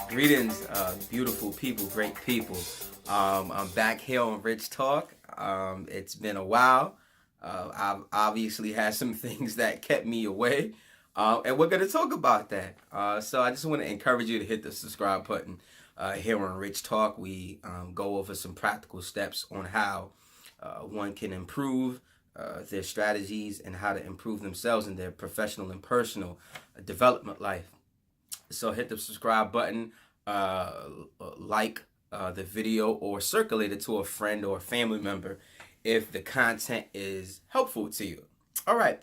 Greetings, beautiful people, great people. I'm back here on RichTalk. It's been a while. I've obviously had some things that kept me away, and we're going to talk about that. So I just want to encourage you to hit the subscribe button here on RichTalk. We go over some practical steps on how one can improve their strategies and how to improve themselves in their professional and personal development life. So hit the subscribe button, like the video, or circulate it to a friend or a family member if the content is helpful to you. All right.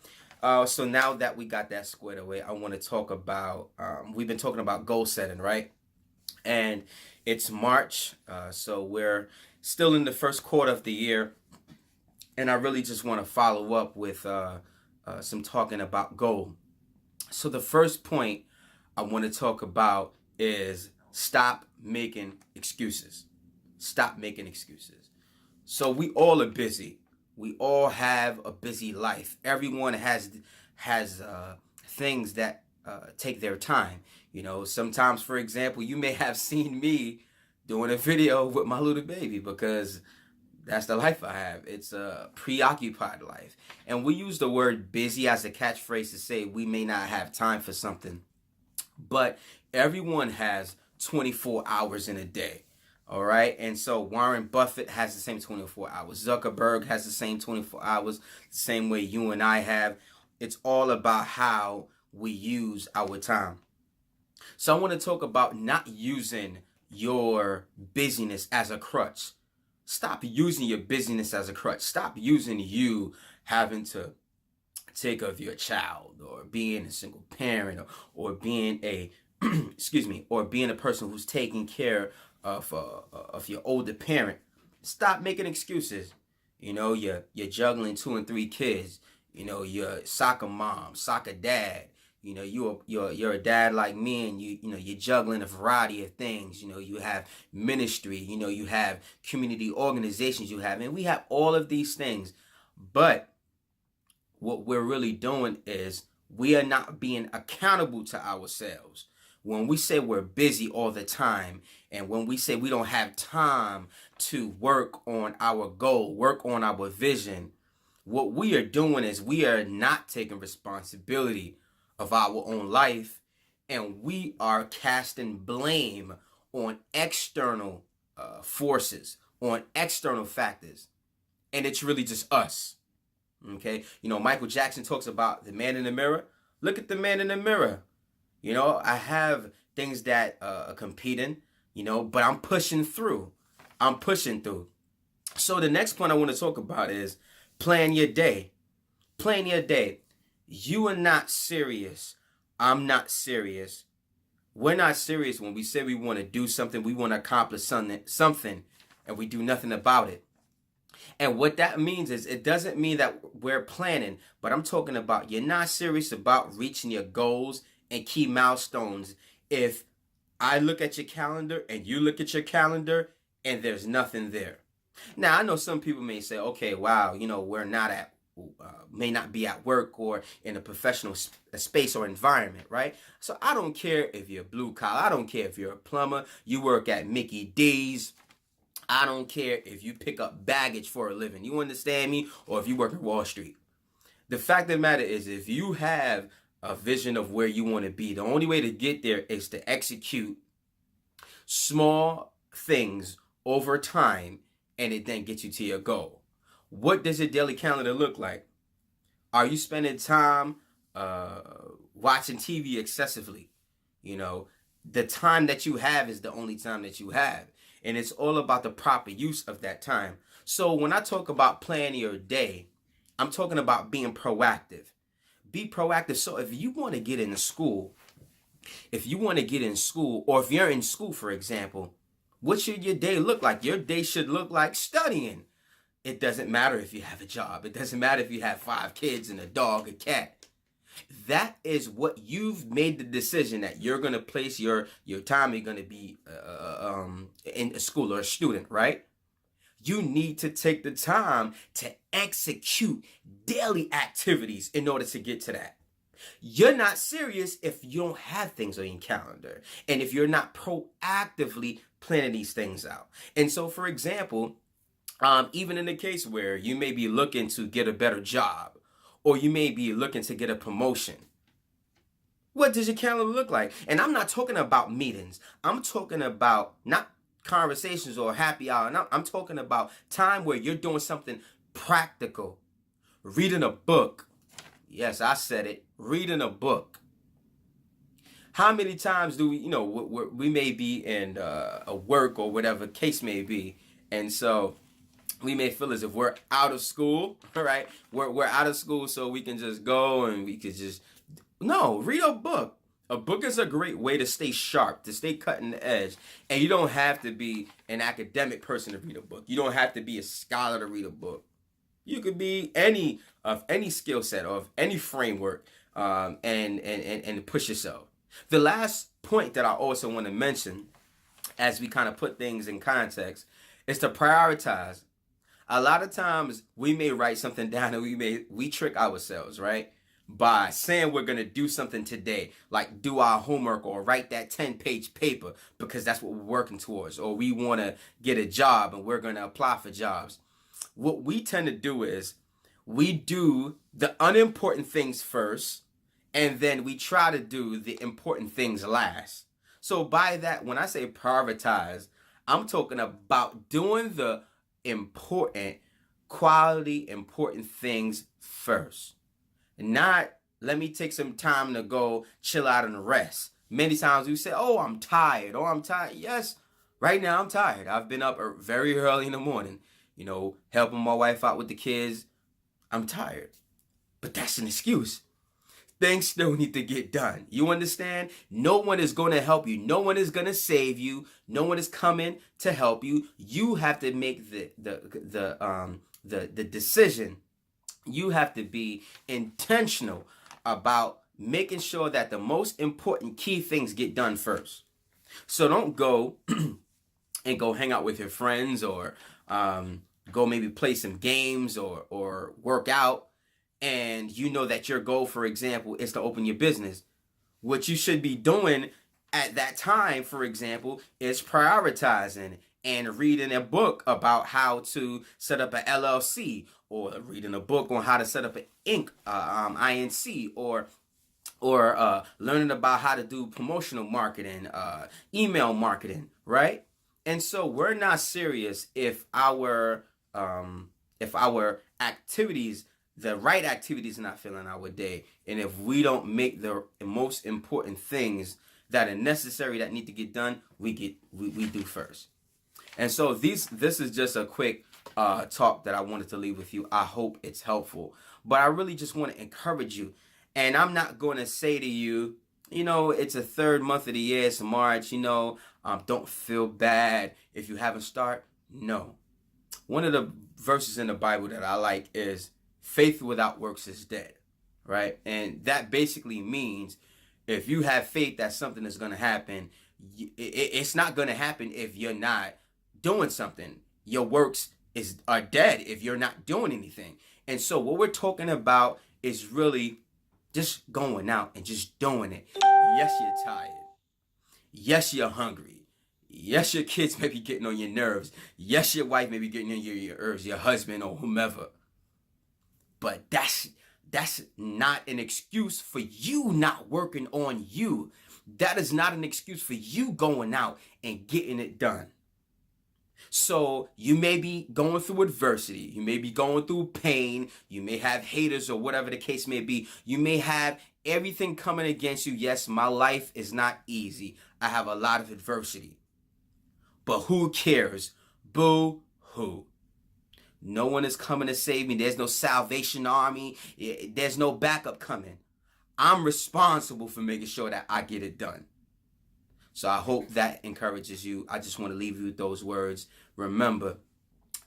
So now that we got that squared away, I want to talk about, we've been talking about goal setting, right? And it's March, so we're still in the first quarter of the year. And I really just want to follow up with some talking about goal. So the first point I want to talk about is stop making excuses. Stop making excuses. So we all are busy. We all have a busy life. Everyone has things that take their time. You know, sometimes, for example, you may have seen me doing a video with my little baby because that's the life I have. It's a preoccupied life. And we use the word busy as a catchphrase to say we may not have time for something. But everyone has 24 hours in a day. All right. And so Warren Buffett has the same 24 hours. Zuckerberg has the same 24 hours, the same way you and I have. It's all about how we use our time. So I want to talk about not using your busyness as a crutch. Stop using your busyness as a crutch. Stop using you having to take care of your child, or being a single parent, or being a or being a person who's taking care of your older parent. Stop making excuses. You know, you're juggling 2 and 3 kids. You know, you're soccer mom, soccer dad. You know, you're a dad like me, and you're juggling a variety of things. You know, you have ministry. You know, you have community organizations. And we have all of these things, but what we're really doing is we are not being accountable to ourselves. When we say we're busy all the time, and when we say we don't have time to work on our goal, work on our vision, what we are doing is we are not taking responsibility of our own life, and we are casting blame on external forces, on external factors, and it's really just us. Okay, you know, Michael Jackson talks about the man in the mirror. Look at the man in the mirror. You know, I have things that are competing, but I'm pushing through. I'm pushing through. So the next point I want to talk about is plan your day. Plan your day. You are not serious. I'm not serious. We're not serious when we say we want to do something, we want to accomplish something, and we do nothing about it. And what that means is it doesn't mean that we're planning, but I'm talking about you're not serious about reaching your goals and key milestones if I look at your calendar and you look at your calendar and there's nothing there. Now, I know some people may say, okay, wow, we're not may not be at work or in a professional space or environment, right? So I don't care if you're blue collar. I don't care if you're a plumber. You work at Mickey D's. I don't care if you pick up baggage for a living. You understand me? Or if you work at Wall Street. The fact of the matter is, if you have a vision of where you want to be, the only way to get there is to execute small things over time, and it then gets you to your goal. What does your daily calendar look like? Are you spending time watching TV excessively? The time that you have is the only time that you have. And it's all about the proper use of that time. So when I talk about planning your day, I'm talking about being proactive. Be proactive. So if you want to get into school, or if you're in school, for example, what should your day look like? Your day should look like studying. It doesn't matter if you have a job. It doesn't matter if you have 5 kids and a dog, a cat. That is what you've made the decision that you're going to place your time. You're going to be in a school or a student, right? You need to take the time to execute daily activities in order to get to that. You're not serious if you don't have things on your calendar and if you're not proactively planning these things out. And so, for example, even in the case where you may be looking to get a better job or you may be looking to get a promotion, what does your calendar look like? And I'm not talking about meetings. I'm talking about not conversations or happy hour. No, I'm talking about time where you're doing something practical, reading a book. Yes, I said it. Reading a book. How many times do we may be in a work or whatever case may be, and so we may feel as if we're out of school, right? We're out of school, so we can just go and we could just no, read a book. A book is a great way to stay sharp, to stay cutting the edge. And you don't have to be an academic person to read a book. You don't have to be a scholar to read a book. You could be any skill set or of any framework, and push yourself. The last point that I also want to mention, as we kind of put things in context, is to prioritize. A lot of times we may write something down and we trick ourselves, right? By saying we're going to do something today, like do our homework or write that 10-page paper because that's what we're working towards, or we want to get a job and we're going to apply for jobs. What we tend to do is we do the unimportant things first, and then we try to do the important things last. So by that, when I say prioritize, I'm talking about doing the important, quality, important things first. Not, let me take some time to go chill out and rest. Many times we say, oh, I'm tired. Oh, I'm tired. Yes, right now I'm tired. I've been up very early in the morning, helping my wife out with the kids. I'm tired. But that's an excuse. Things still need to get done. You understand? No one is going to help you. No one is going to save you. No one is coming to help you. You have to make the decision. You have to be intentional about making sure that the most important key things get done first. So don't go and go hang out with your friends or go maybe play some games or work out. And you know that your goal, for example, is to open your business. What you should be doing at that time, for example, is prioritizing and reading a book about how to set up an LLC, or reading a book on how to set up an INC, or learning about how to do promotional marketing, email marketing, right? And so we're not serious if our activities, the right activities, are not filling our day, and if we don't make the most important things that are necessary that need to get done, we do first. And so this is just a quick talk that I wanted to leave with you. I hope it's helpful, but I really just want to encourage you. And I'm not going to say to you, it's a third month of the year, it's March, don't feel bad if you haven't started. No. One of the verses in the Bible that I like is, faith without works is dead, right? And that basically means if you have faith that something is going to happen, it's not going to happen if you're not doing something. Your works are dead if you're not doing anything. And so what we're talking about is really just going out and just doing it. Yes, you're tired. Yes, you're hungry. Yes, your kids may be getting on your nerves. Yes, your wife may be getting on your nerves, your husband or whomever. But that's not an excuse for you not working on you. That is not an excuse for you going out and getting it done. So you may be going through adversity. You may be going through pain. You may have haters or whatever the case may be. You may have everything coming against you. Yes, my life is not easy. I have a lot of adversity. But who cares? Boo-hoo. No one is coming to save me. There's no Salvation Army. There's no backup coming. I'm responsible for making sure that I get it done. So I hope that encourages you. I just want to leave you with those words. Remember,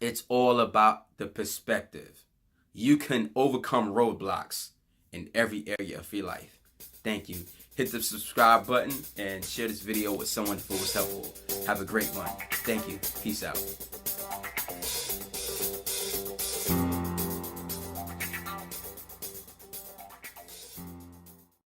it's all about the perspective. You can overcome roadblocks in every area of your life. Thank you. Hit the subscribe button and share this video with someone who was helpful. Have a great one. Thank you. Peace out.